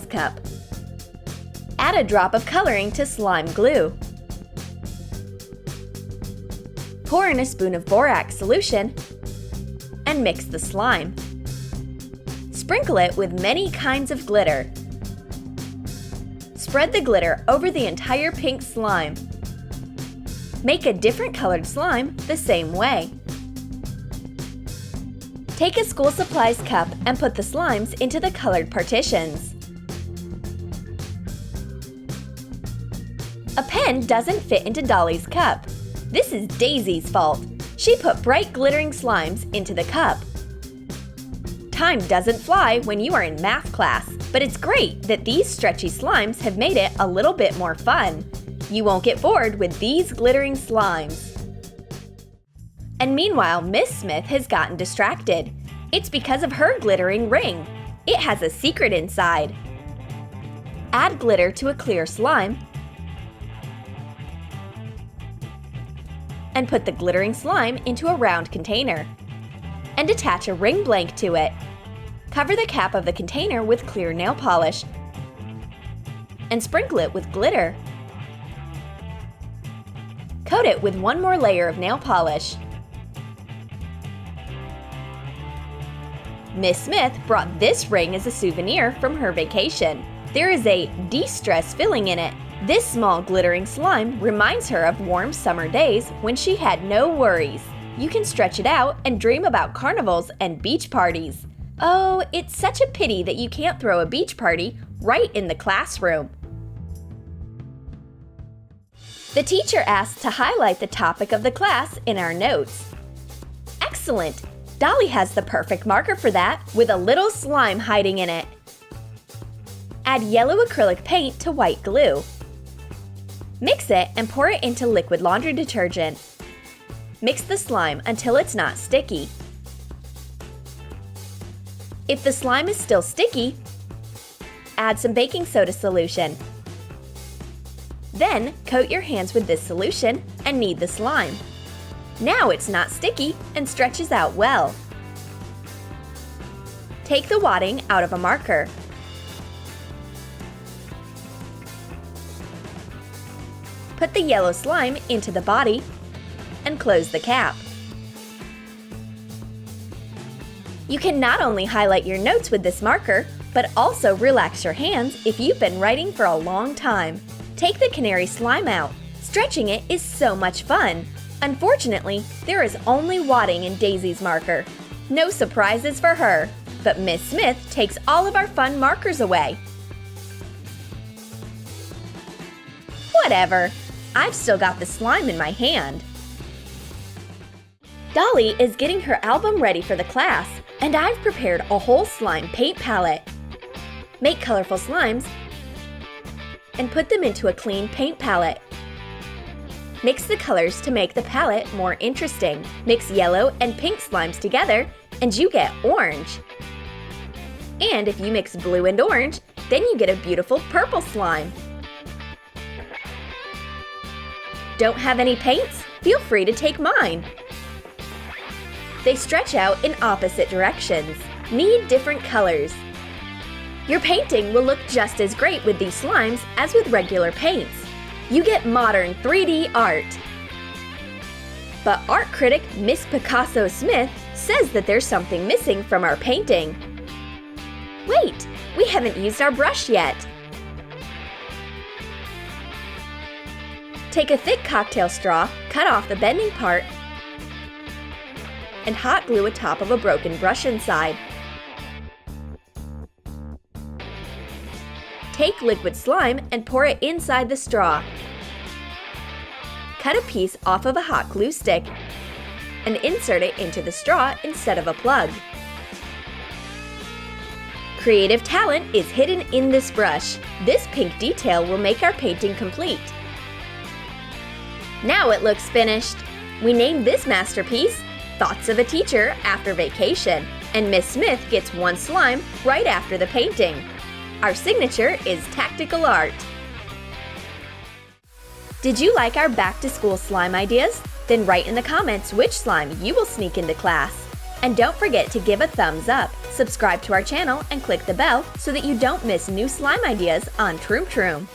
cup. Add a drop of coloring to slime glue. Pour in a spoon of borax solution and mix the slime. Sprinkle it with many kinds of glitter. Spread the glitter over the entire pink slime. Make a different colored slime the same way. Take a school supplies cup and put the slimes into the colored partitions. A pen doesn't fit into Dolly's cup. This is Daisy's fault. She put bright glittering slimes into the cup. Time doesn't fly when you are in math class, but it's great that these stretchy slimes have made it a little bit more fun. You won't get bored with these glittering slimes. And meanwhile, Miss Smith has gotten distracted. It's because of her glittering ring. It has a secret inside. Add glitter to a clear slime and put the glittering slime into a round container. And attach a ring blank to it. Cover the cap of the container with clear nail polish and sprinkle it with glitter. Coat it with one more layer of nail polish. Miss Smith brought this ring as a souvenir from her vacation. There is a de-stress filling in it. This small glittering slime reminds her of warm summer days when she had no worries. You can stretch it out and dream about carnivals and beach parties. Oh, it's such a pity that you can't throw a beach party right in the classroom. The teacher asked to highlight the topic of the class in our notes. Excellent! Dolly has the perfect marker for that, with a little slime hiding in it. Add yellow acrylic paint to white glue. Mix it and pour it into liquid laundry detergent. Mix the slime until it's not sticky. If the slime is still sticky, add some baking soda solution. Then, coat your hands with this solution and knead the slime. Now it's not sticky and stretches out well. Take the wadding out of a marker. Put the yellow slime into the body and close the cap. You can not only highlight your notes with this marker, but also relax your hands if you've been writing for a long time. Take the canary slime out. Stretching it is so much fun. Unfortunately, there is only wadding in Daisy's marker. No surprises for her, but Miss Smith takes all of our fun markers away. Whatever, I've still got the slime in my hand. Dolly is getting her album ready for the class, and I've prepared a whole slime paint palette. Make colorful slimes and put them into a clean paint palette. Mix the colors to make the palette more interesting. Mix yellow and pink slimes together and you get orange. And if you mix blue and orange, then you get a beautiful purple slime. Don't have any paints? Feel free to take mine. They stretch out in opposite directions. Need different colors. Your painting will look just as great with these slimes as with regular paints. You get modern 3D art. But art critic Miss Picasso Smith says that there's something missing from our painting. Wait, we haven't used our brush yet. Take a thick cocktail straw, cut off the bending part, and hot glue a top of a broken brush inside. Take liquid slime and pour it inside the straw. Cut a piece off of a hot glue stick and insert it into the straw instead of a plug. Creative talent is hidden in this brush. This pink detail will make our painting complete. Now it looks finished. We named this masterpiece Thoughts of a Teacher After Vacation, and Miss Smith gets one slime right after the painting. Our signature is Tactical Art. Did you like our back-to-school slime ideas? Then write in the comments which slime you will sneak into class. And don't forget to give a thumbs up, subscribe to our channel, and click the bell so that you don't miss new slime ideas on Troom Troom.